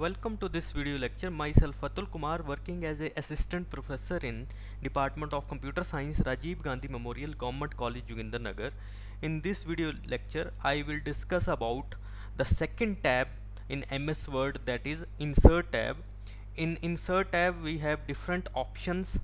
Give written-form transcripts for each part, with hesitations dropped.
Welcome to this video lecture. Myself Atul Kumar, working as a assistant professor in Department of Computer Science, Rajiv Gandhi Memorial, Government College, Jogindarnagar. In this video lecture, I will discuss about the second tab in MS Word, that is Insert tab. In Insert tab, we have different options,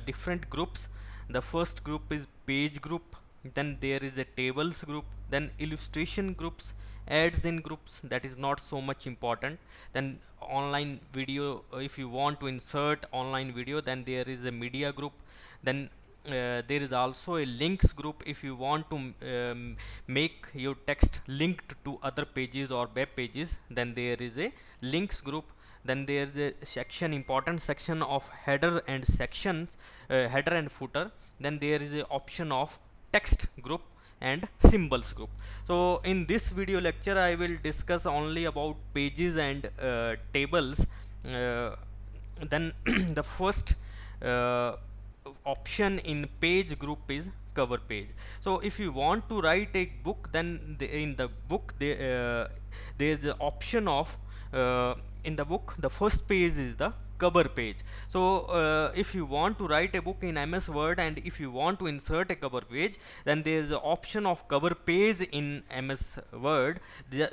different groups. The first group is Page group, then there is a Tables group, then Illustration groups, Ads in groups, that is not so much important. Then online video, if you want to insert online video, then there is a Media group. Then there is also a Links group. If you want to make your text linked to other pages or web pages, then there is a Links group. Then there is a section, important section of header and sections, header and footer. Then there is a option of text group and symbols group. So in this video lecture I will discuss only about pages and tables. Then the first uh, option in page group is cover page. So if you want to write a book, then in the book there is an option of in the book the first page is the cover page. So if you want to write a book in MS Word and if you want to insert a cover page, then there is an option of cover page in MS Word.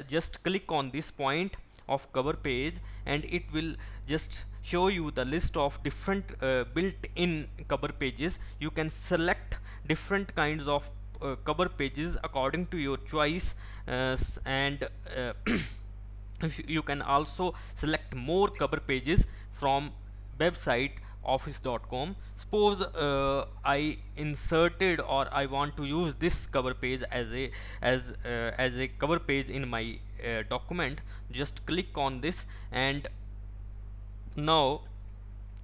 Just click on this point of cover page and it will just show you the list of different built-in cover pages. You can select different kinds of cover pages according to your choice, and if you can also select more cover pages from website office.com. Suppose I inserted or I want to use this cover page as a cover page in my document. Just click on this and now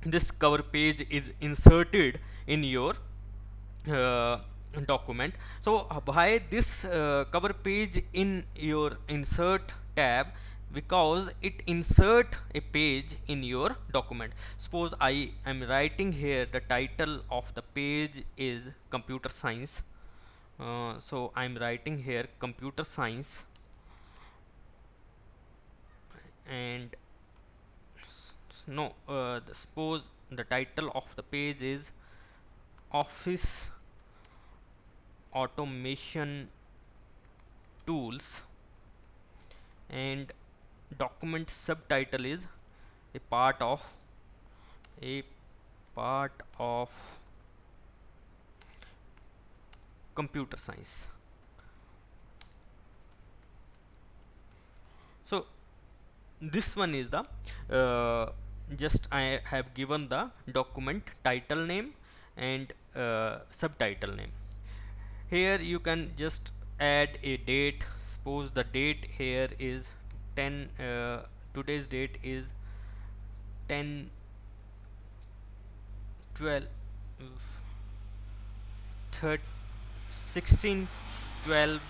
this cover page is inserted in your uh, document. So why this cover page in your insert tab? Because it insert a page in your document. Suppose I am writing here, the title of the page is computer science. So I'm writing here computer science, and no, suppose the title of the page is office automation tools, and document subtitle is a part of a part of computer science. So this one is the just I have given the document title name and subtitle name. Here you can just add a date. Suppose the date here is 10, today's date is 10 12 13 16 12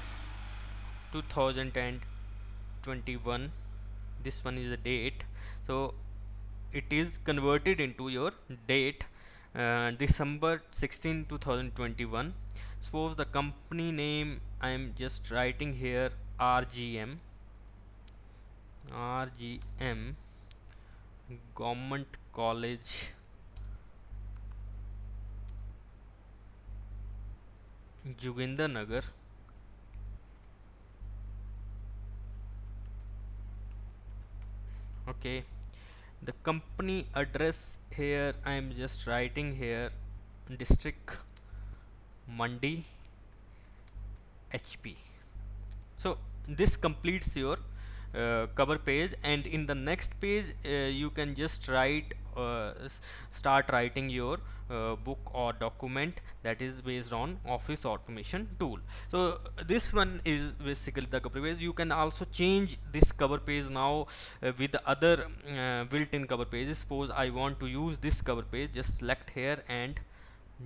2021. This one is the date, so it is converted into your date, December 16 2021. Suppose the company name I am just writing here RGM Government College Jogindarnagar. Okay, the company address here I am just writing here district Mandi HP. So this completes your cover page, and in the next page you can just write start writing your book or document that is based on office automation tool. So this one is basically the cover page. You can also change this cover page now with other built-in cover pages. Suppose I want to use this cover page, just select here and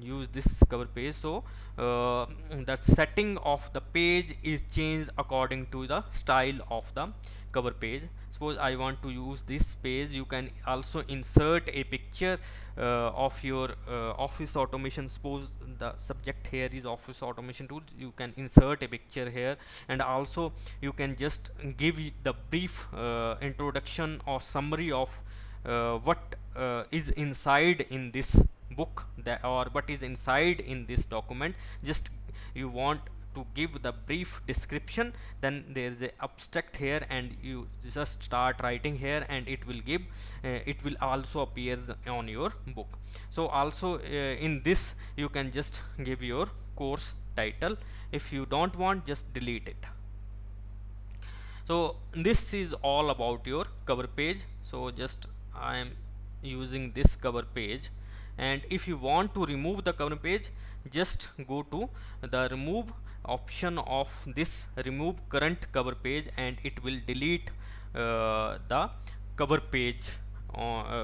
use this cover page. So the setting of the page is changed according to the style of the cover page. Suppose I want to use this page, you can also insert a picture of your office automation. Suppose the subject here is office automation tool, you can insert a picture here, and also you can just give the brief introduction or summary of what is inside in this book, that or what is inside in this document. Just you want to give the brief description, then there is a abstract here, and you just start writing here, and it will give it will also appears on your book. So also in this you can just give your course title. If you don't want, just delete it. So this is all about your cover page. So just I am using this cover page, and if you want to remove the cover page, just go to the remove option of this remove current cover page, and it will delete the cover page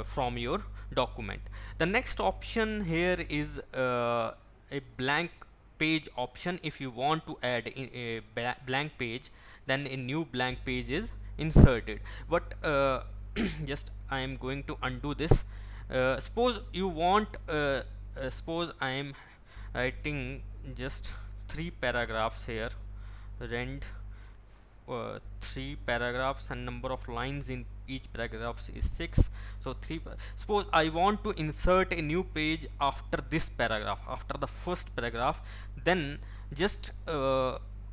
from your document. The next option here is a blank page option. If you want to add in a blank page, then a new blank page is inserted. But just I am going to undo this. Suppose you want suppose I am writing just 3 paragraphs here, rend 3 paragraphs, and number of lines in each paragraph is 6. So suppose I want to insert a new page after this paragraph, after the first paragraph, then just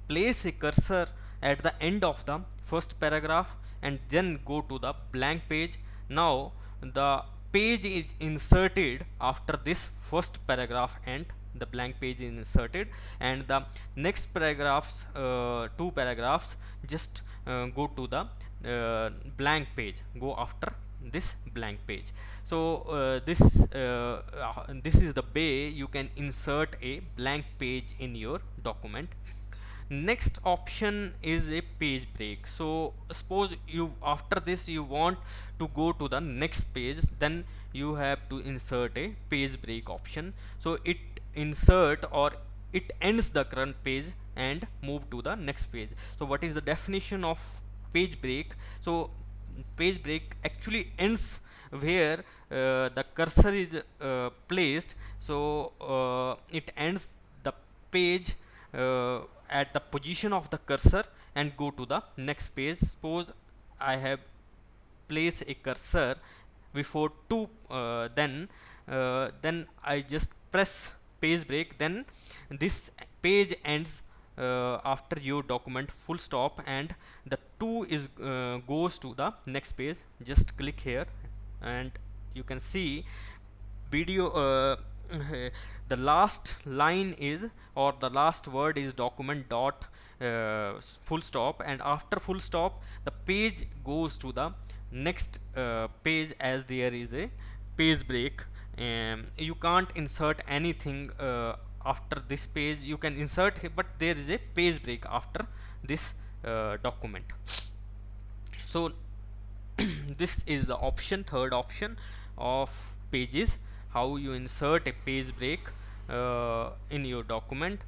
place a cursor at the end of the first paragraph, and then go to the blank page. Now the page is inserted after this first paragraph, and the blank page is inserted, and the next paragraphs 2 paragraphs just go to the blank page, go after this blank page. So this is the way you can insert a blank page in your document. Next option is a page break. So suppose you after this you want to go to the next page, then you have to insert a page break option. So it insert or it ends the current page and move to the next page. So what is the definition of page break? So page break actually ends where the cursor is placed. So it ends the page at the position of the cursor and go to the next page. Suppose I have placed a cursor before 2, then I just press page break, then this page ends after your document full stop, and the 2 is goes to the next page. Just click here, and you can see video the last line is, or the last word is document dot full stop, and after full stop the page goes to the next page, as there is a page break. You can't insert anything after this page. You can insert, but there is a page break after this document. So this is the option, third option of pages, how you insert a page break in your document.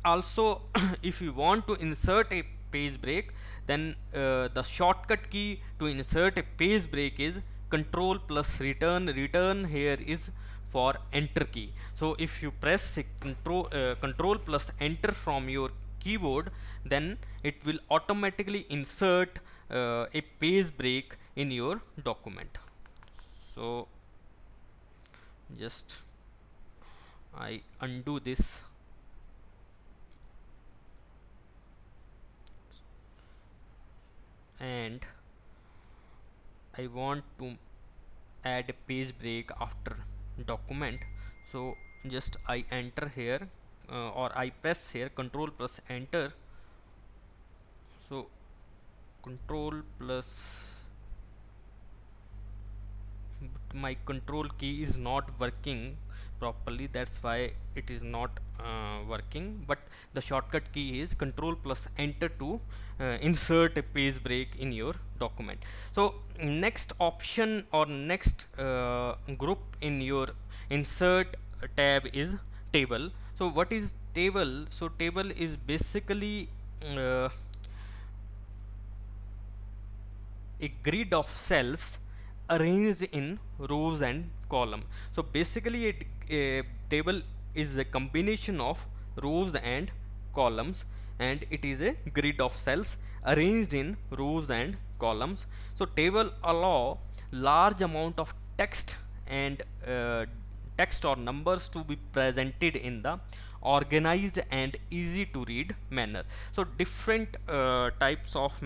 Also if you want to insert a page break, then the shortcut key to insert a page break is control plus return. Return here is for enter key. So if you press control plus enter from your keyboard, then it will automatically insert a page break in your document. So just I undo this, and I want to add a page break after document. So just I enter here or I press here control plus enter. So control plus, but my control key is not working properly, that's why it is not working. But the shortcut key is control plus enter to insert a page break in your document. So next option or next group in your insert tab is table. So what is table? So table is basically uh, a grid of cells arranged in rows and column. So basically a table is a combination of rows and columns, and it is a grid of cells arranged in rows and columns. So table allow large amount of text and text or numbers to be presented in the organized and easy to read manner. So different types of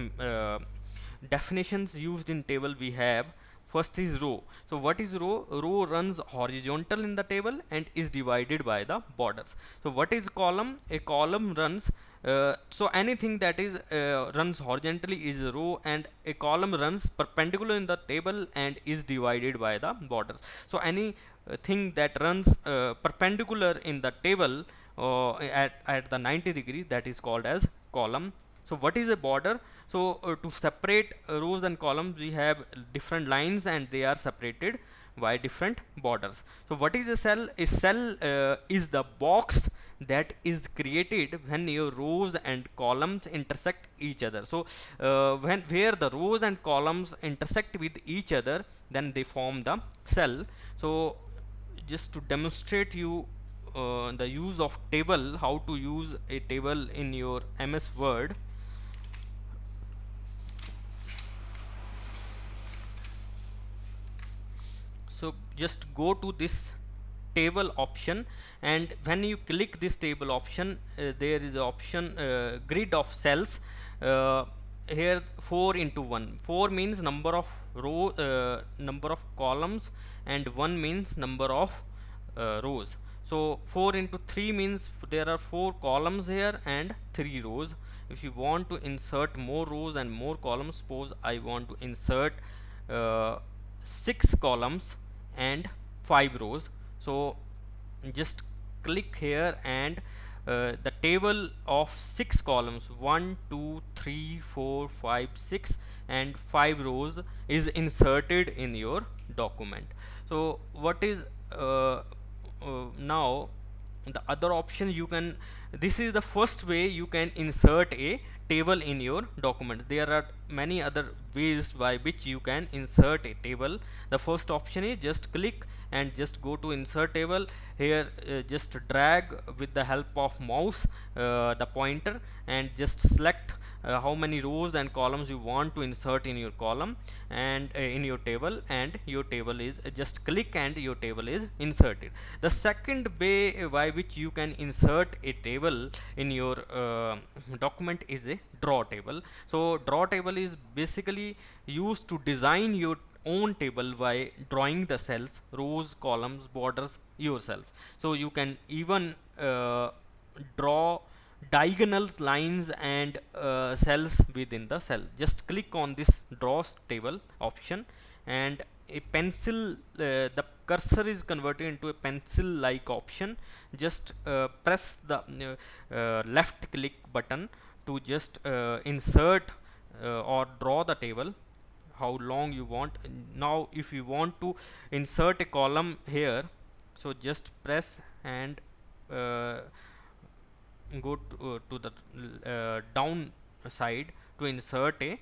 definitions used in table we have. First is row. So what is row? Row runs horizontal in the table and is divided by the borders. So what is column? A column runs so anything that is runs horizontally is a row, and a column runs perpendicular in the table and is divided by the borders. So any thing that runs perpendicular in the table at the 90 degree, that is called as column. So what is a border? So to separate rows and columns, we have different lines and they are separated by different borders. So what is a cell? A cell is the box that is created when your rows and columns intersect each other. So when where the rows and columns intersect with each other, then they form the cell. So just to demonstrate you the use of table, how to use a table in your MS Word. So just go to this table option, and when you click this table option, there is an option grid of cells. Here 4 into 1. 4 means number of row number of columns, and 1 means number of rows. So 4 into 3 means there are 4 columns here and 3 rows. If you want to insert more rows and more columns, suppose I want to insert 6 columns and 5 rows. So just click here, and the table of 6 columns, 1 2 3 4 5 6 and 5 rows, is inserted in your document. So what is now the other option? You can, this is the first way you can insert a table in your document. There are many other ways by which you can insert a table. The first option is just click and just go to insert table. Here just drag with the help of mouse the pointer, and just select how many rows and columns you want to insert in your column and in your table, and your table is just click and your table is inserted. The second way by which you can insert a table in your document is a draw table. So draw table is basically used to design your own table by drawing the cells, rows, columns, borders yourself. So you can even draw diagonal lines and cells within the cell. Just click on this draw table option, and a pencil the cursor is converted into a pencil like option. Just press the left click button to just insert or draw the table how long you want. Now if you want to insert a column here, so just press and go to the down side to insert a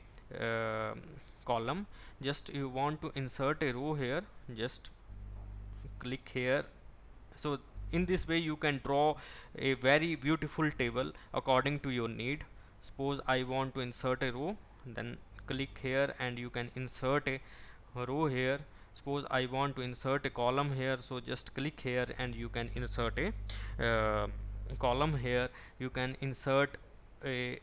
column. Just you want to insert a row here, just click here. So in this way you can draw a very beautiful table according to your need. Suppose I want to insert a row, then click here and you can insert a row here. Suppose I want to insert a column here, so just click here and you can insert a column here. You can insert a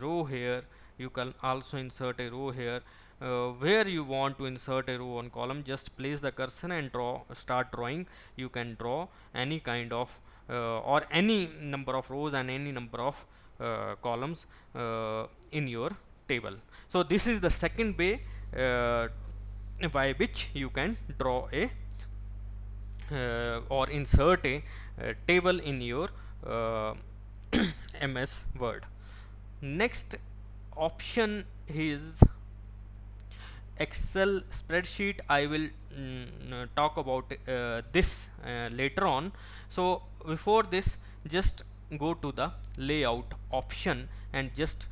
row here, you can also insert a row here. Where you want to insert a row on column, just place the cursor and start drawing. You can draw any kind of or any number of rows and any number of columns in your table. So this is the second way by which you can draw a or insert a table in your MS Word. Next option is Excel spreadsheet, I will talk about this later on. So before this, just go to the layout option and just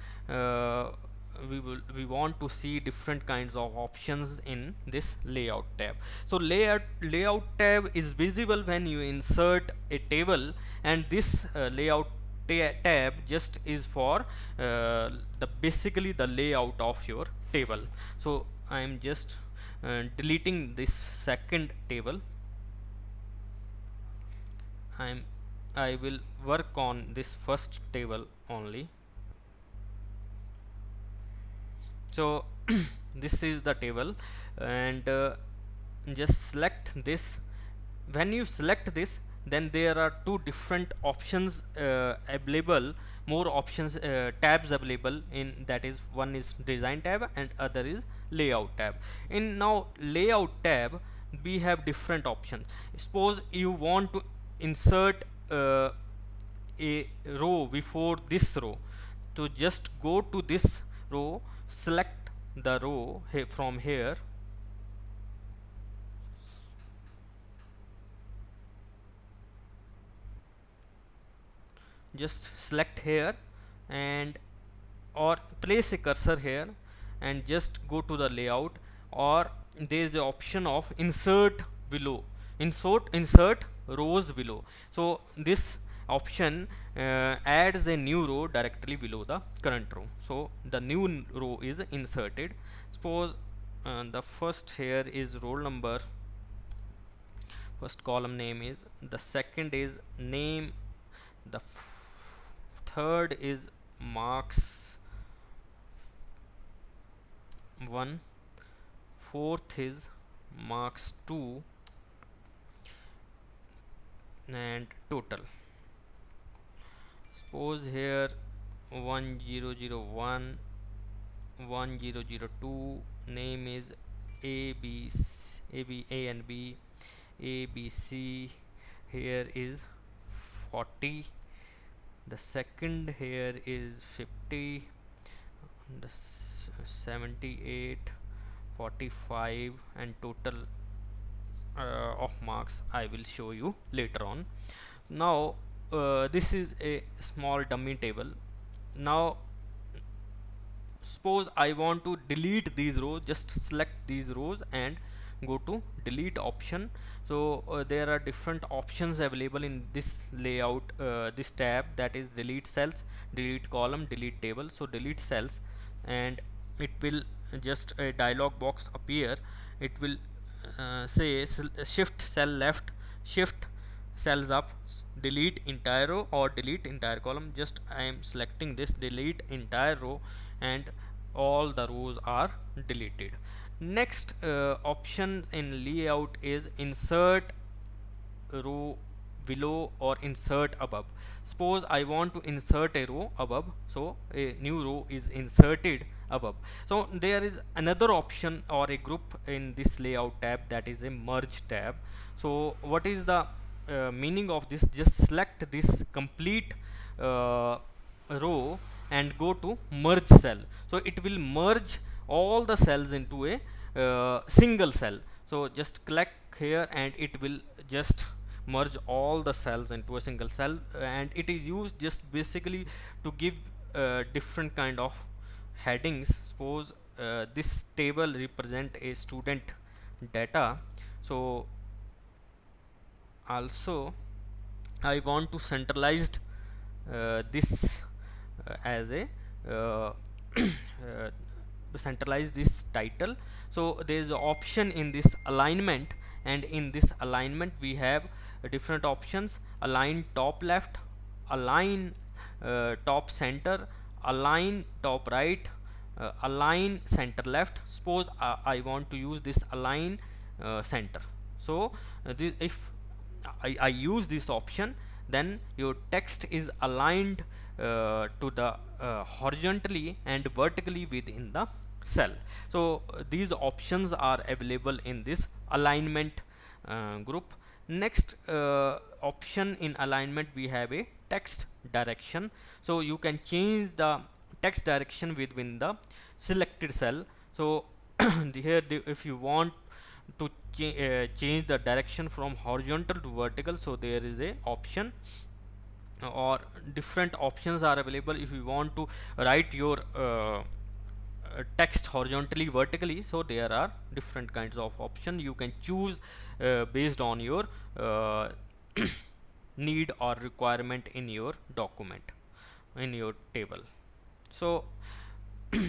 we want to see different kinds of options in this layout tab. So layout tab is visible when you insert a table, and this layout tab just is for the basically the layout of your table. So I am just deleting this second table. I will work on this first table only. So this is the table, and just select this. When you select this, then there are two different options available, more options tabs available in that is, one is design tab and other is layout tab. In now layout tab, we have different options. Suppose you want to insert a row before this row, to just go to this row, select the row from here, just select here, and or place a cursor here and just go to the layout, or there is the option of insert below, insert rows below. So this option adds a new row directly below the current row, so the new row is inserted. Suppose the first here is roll number, first column name is, the second is name, the third is marks 1, fourth is marks 2, and total. Suppose here 1001, 1002, name is A B A and B, A B C, here is 40, the second here is 50, the 78, 45, and total of marks I will show you later on. Now this is a small dummy table. Now suppose I want to delete these rows, just select these rows and go to delete option. So there are different options available in this layout, this tab, that is delete cells, delete column, delete table. So delete cells, and it will just a dialog box appear. It will say shift cell left, shift cells up, delete entire row or delete entire column. Just I am selecting this delete entire row, and all the rows are deleted. Next option in layout is insert row below or insert above. Suppose I want to insert a row above, so a new row is inserted above. So there is another option or a group in this layout tab, that is a merge tab. So what is the meaning of this? Just select this complete row and go to merge cell, so it will merge all the cells into a single cell. So just click here and it will just merge all the cells into a single cell, and it is used just basically to give different kind of headings. Suppose this table represent a student data, so also I want to centralized this as a centralize this title. So there is an option in this alignment, and in this alignment we have different options: align top left, align top center, align top right, align center left. Suppose I want to use this align center. So if I use this option, then your text is aligned to the horizontally and vertically within the cell. So these options are available in this alignment group. Next option in alignment, we have a text direction. So you can change the text direction within the selected cell. So if you want to change the direction from horizontal to vertical, so there is a option, or different options are available. If you want to write your text horizontally, vertically, so there are different kinds of option you can choose based on your need or requirement in your document, in your table. So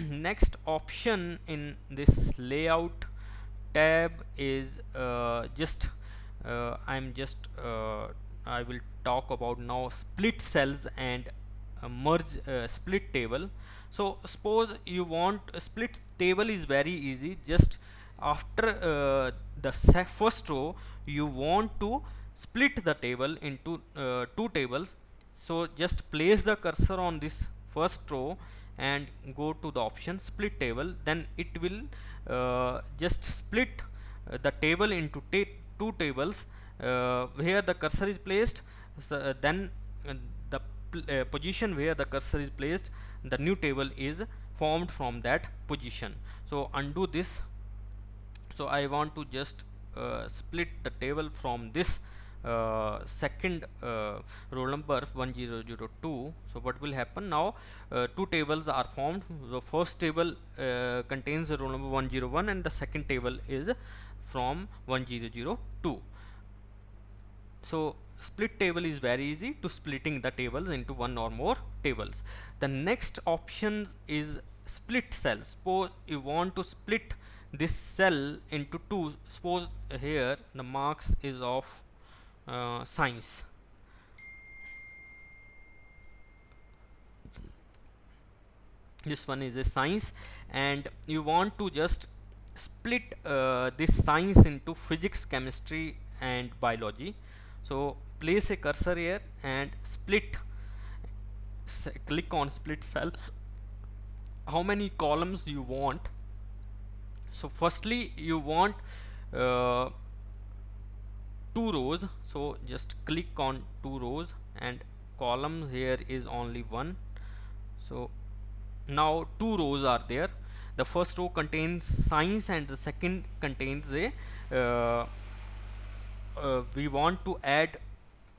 next option in this layout tab is I'm just I will talk about now split cells and merge split table. So suppose you want a split table, is very easy. Just after the first row you want to split the table into two tables, so just place the cursor on this first row and go to the option split table, then it will just split the table into two tables where the cursor is placed. So, then the position where the cursor is placed, the new table is formed from that position. So undo this. So I want to just split the table from this second roll number 1002. So what will happen now? Two tables are formed. The first table contains the roll number 101 and the second table is from 1002. So split table is very easy to splitting the tables into one or more tables. The next options is split cells. Suppose you want to split this cell into two. Suppose here the marks is of science. This one is a science, and you want to just split this science into physics, chemistry and biology. So place a cursor here and split, click on split cell. How many columns you want? So firstly you want uh, two rows, so just click on two rows, and columns here is only one. So now two rows are there. The first row contains science and the second contains a we want to add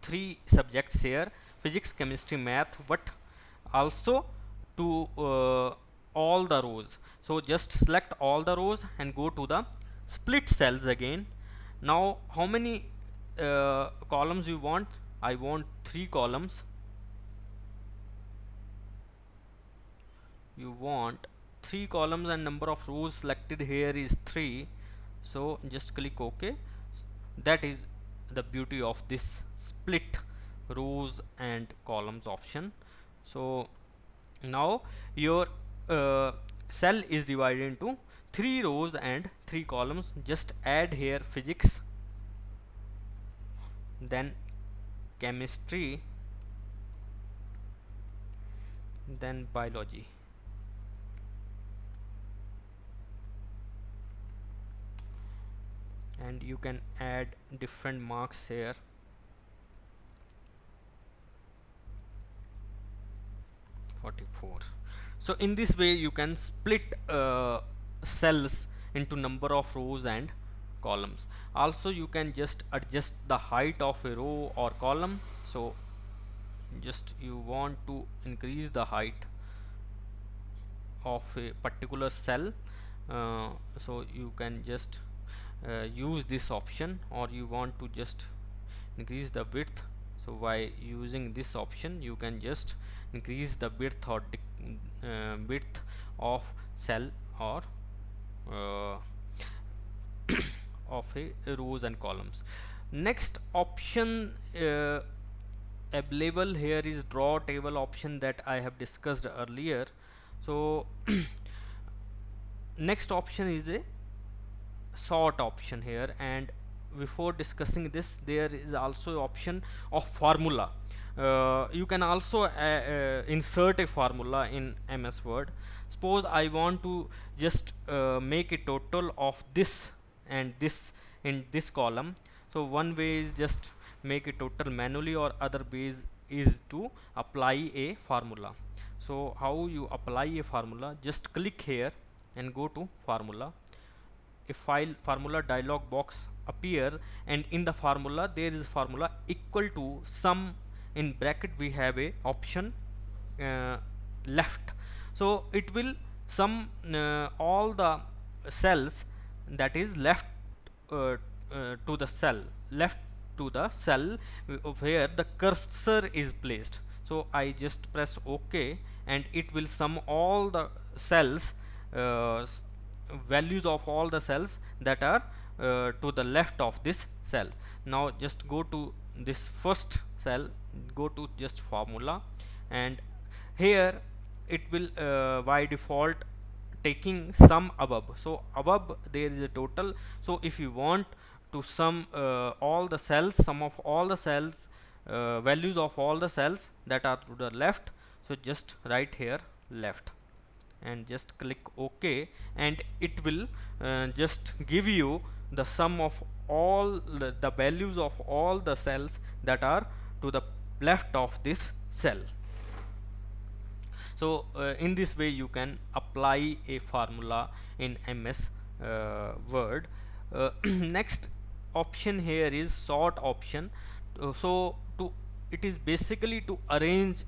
three subjects here: physics, chemistry, math, but also to all the rows. So just select all the rows and go to the split cells again. Now how many columns you want? I want three columns. You want three columns and number of rows selected here is 3. So just click OK. That is the beauty of this split rows and columns option. So now your cell is divided into 3 rows and 3 columns. Just add here physics, then chemistry, then biology. And you can add different marks here. So in this way you can split cells into number of rows and columns. Also you can just adjust the height of a row or column. So just you want to increase the height of a particular cell, so you can just use this option, or you want to just increase the width. So by using this option you can just increase the width or width of cell or of a rows and columns. Next option available here is draw table option that I have discussed earlier. So next option is a sort option here, and before discussing this there is also option of formula. You can also insert a formula in MS Word. Suppose I want to just make a total of this and this in this column. So one way is just make a total manually, or other ways is to apply a formula. So how you apply a formula? Just click here and go to formula. a file formula dialog box appear, and in the formula there is formula equal to sum. In bracket we have a option uh, left, so it will sum all the cells that is left to the cell left to the cell where the cursor is placed. So I just press OK, and it will sum all the cells, values of all the cells that are to the left of this cell. Now just go to this first cell, go to just formula, and here it will by default taking sum above. So above there is a total, so if you want to sum all the cells, sum of all the cells, values of all the cells that are to the left, so just write here left and just click OK, and it will just give you the sum of all the values of all the cells that are to the left of this cell. So in this way you can apply a formula in MS Word. Next option here is sort option. So to it is basically to arrange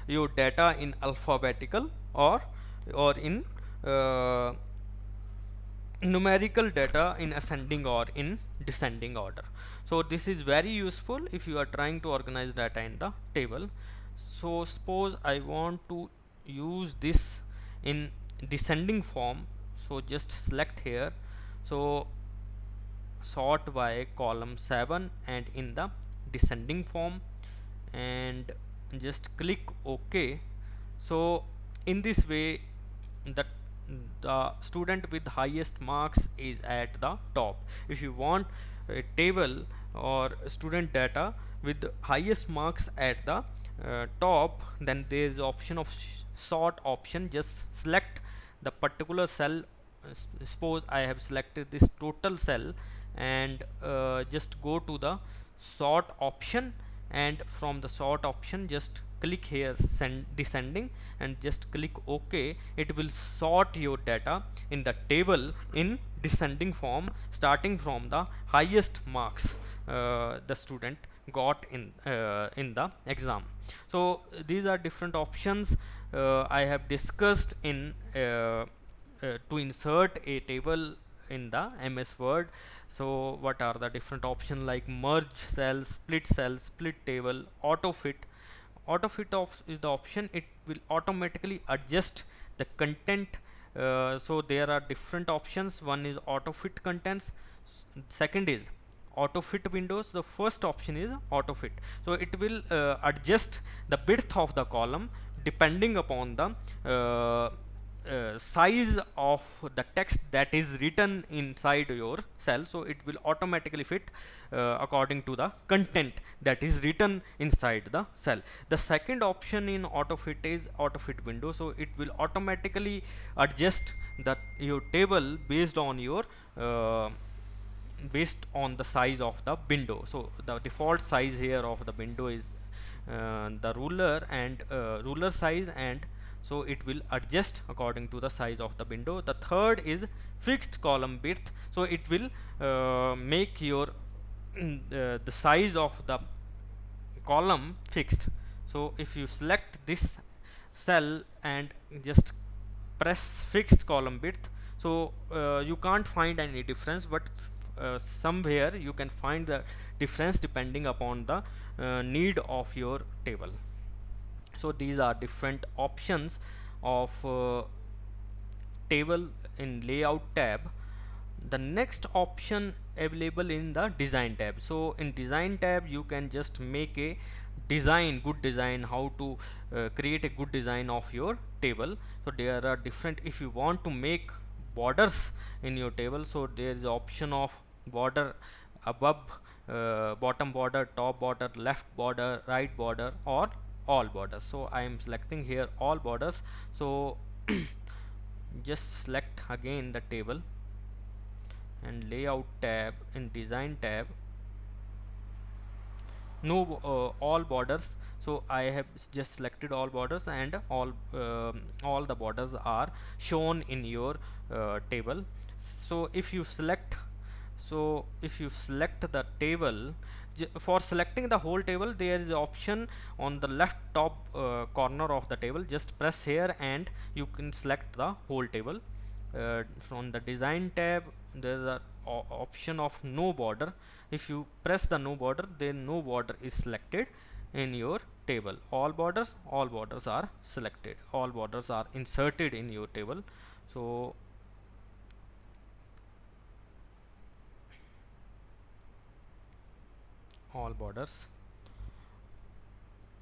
your data in alphabetical or in numerical data in ascending or in descending order. So this is very useful if you are trying to organize data in the table. So suppose I want to use this in descending form, so just select here, so sort by column 7 and in the descending form, and just click OK. So in this way the student with highest marks is at the top. If you want a table or student data with highest marks at the top, then there is option of sort option. Just select the particular cell. Suppose I have selected this total cell, and just go to the sort option, and from the sort option just click here descending and just click OK. It will sort your data in the table in descending form, starting from the highest marks the student got in the exam. So these are different options I have discussed in to insert a table in the MS Word. So what are the different options like merge cells, split table, auto fit. Auto fit is the option, it will automatically adjust the content. So there are different options. One is auto fit contents, second is auto fit windows. The first option is auto fit, so it will adjust the width of the column depending upon the size of the text that is written inside your cell. So it will automatically fit according to the content that is written inside the cell. The second option in auto fit is auto fit window, so it will automatically adjust your table based on your based on the size of the window. So the default size here of the window is the ruler and ruler size, and so it will adjust according to the size of the window. The third is fixed column width, so it will make your the size of the column fixed. So if you select this cell and just press fixed column width, so you can't find any difference, but somewhere you can find the difference depending upon the need of your table. So these are different options of table in layout tab. The next option available in the design tab. So in design tab you can just make a good design, how to create a good design of your table. So there are different, if you want to make borders in your table, so there is option of border above, bottom border, top border, left border, right border, or all borders. So I am selecting here all borders. So just select again the table and layout tab, in design tab no all borders. So I have just selected all borders, and all the borders are shown in your table. So if you select, the table, for selecting the whole table, there is an option on the left top corner of the table. Just press here and you can select the whole table. From the design tab, there is a option of no border. If you press the no border, then no border is selected in your table. All borders are selected, all borders are inserted in your table. So all borders.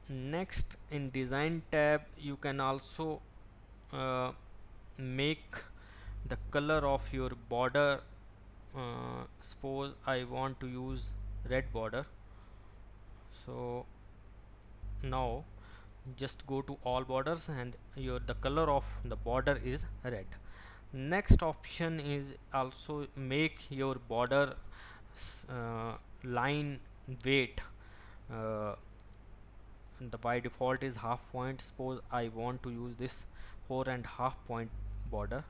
Next, in design tab, you can also make the color of your border. Suppose I want to use red border, so now just go to all borders and the color of the border is red. Next option is also make your border line weight, uh, the by default is half point. Suppose I want to use this 4.5 point border,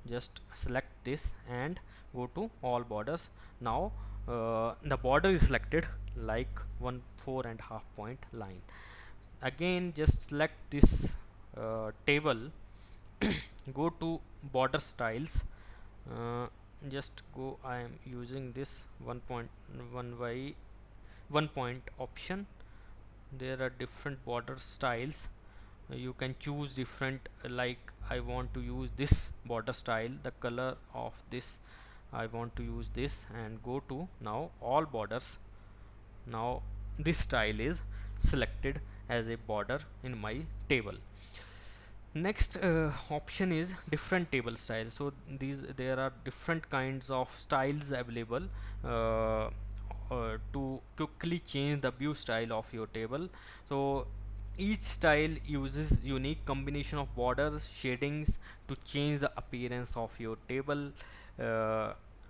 just select this and go to all borders. Now the border is selected like 4.5 point line. Again, just select this table, go to border styles, uh, just go, I am using this 1.1 by 1 point option. There are different border styles, you can choose different, like I want to use this border style, the color of this I want to use this, and go to now all borders. Now this style is selected as a border in my table. Next option is different table style. So there are different kinds of styles available to quickly change the view style of your table. So each style uses unique combination of borders, shadings to change the appearance of your table.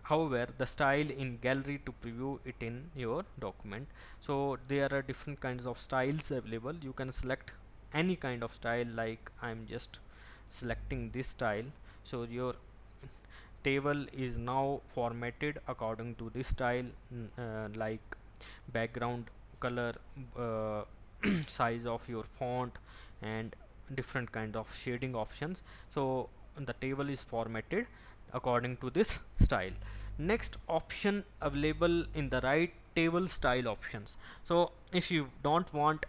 However, the style in gallery to preview it in your document. So there are different kinds of styles available. You can select any kind of style, like I'm just selecting this style. So your table is now formatted according to this style, like background color, size of your font, and different kind of shading options. So the table is formatted according to this style. Next option available in the right, table style options. So if you don't want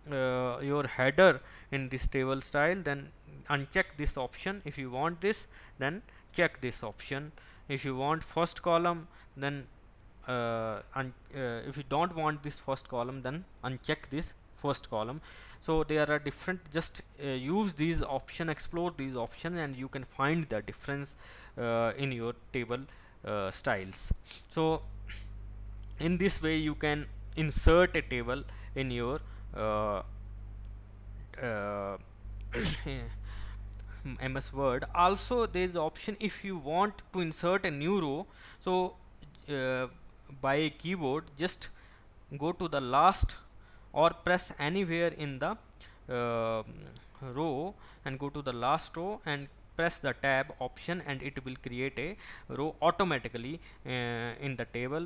your header in this table style, then uncheck this option. If you want this, then check this option. If you want first column, then if you don't want this first column, then uncheck this first column. So there are different, just use these option, explore these options, and you can find the difference in your table styles. So in this way you can insert a table in your uh, MS Word. Also there is option, if you want to insert a new row, so by a keyboard, just go to the last or press anywhere in the row and go to the last row and press the tab option, and it will create a row automatically in the table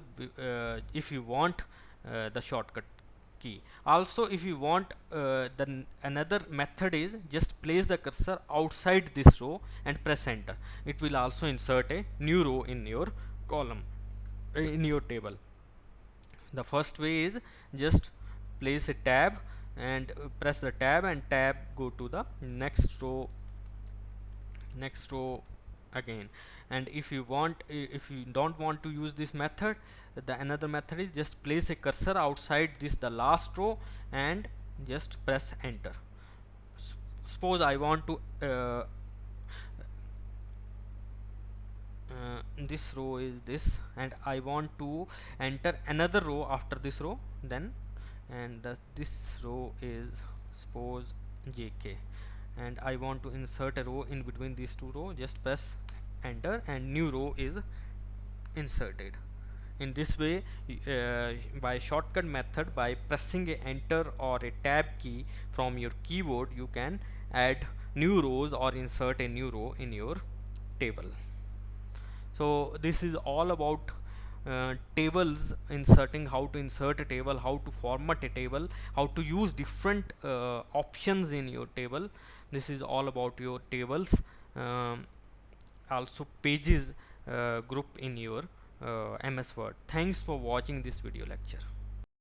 if you want the shortcut key. Also, if you want, another method is just place the cursor outside this row and press enter. It will also insert a new row in your column, in your table. The first way is just place a tab and press the tab, and tab go to the next row again. And if you want, if you don't want to use this method, the another method is just place a cursor outside this, the last row, and just press enter. Suppose I want to this row is this, and I want to enter another row after this row, then, and this row is suppose JK, and I want to insert a row in between these two rows, just press enter and new row is inserted. In this way, by shortcut method, by pressing a enter or a tab key from your keyboard, you can add new rows or insert a new row in your table. So this is all about tables, inserting, how to insert a table, how to format a table, how to use different options in your table. This is all about your tables, also pages group in your MS Word. Thanks for watching this video lecture.